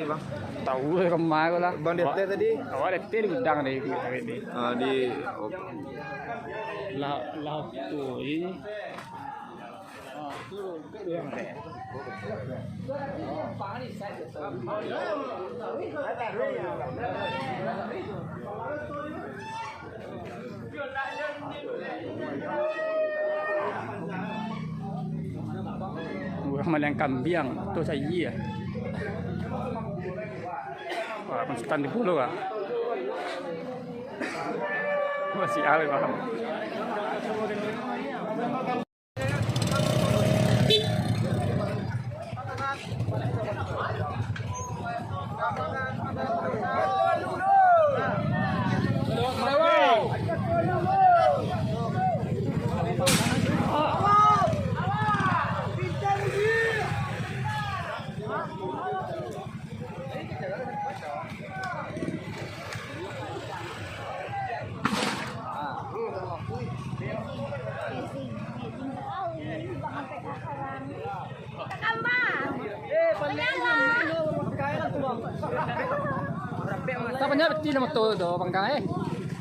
Bang? Tahu kemar ko lah. Bang Dete tadi? Awak Dete di gudang ni hari ni. Di Lah tu ini. Tu yang ada. Bukan yang kambing tu saya. Wah, konstan di pulau ah. Masih ada paham. Tapanya piti nama tu panggang eh.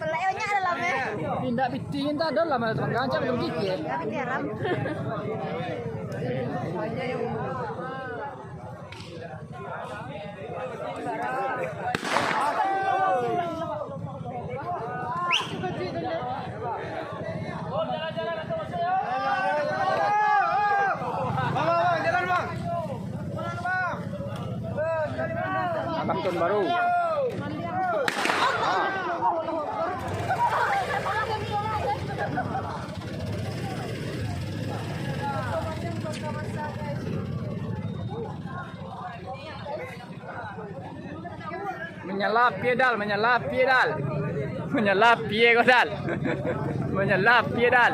Pelayonnya ada dalam ya. Tindak piti entah ada lah mana panggang macam belum dikit. Ya piti haram. Abang tahun baru. Menyalap pedal, menyalap pedal. Menyalap pedal. Menyalap pedal.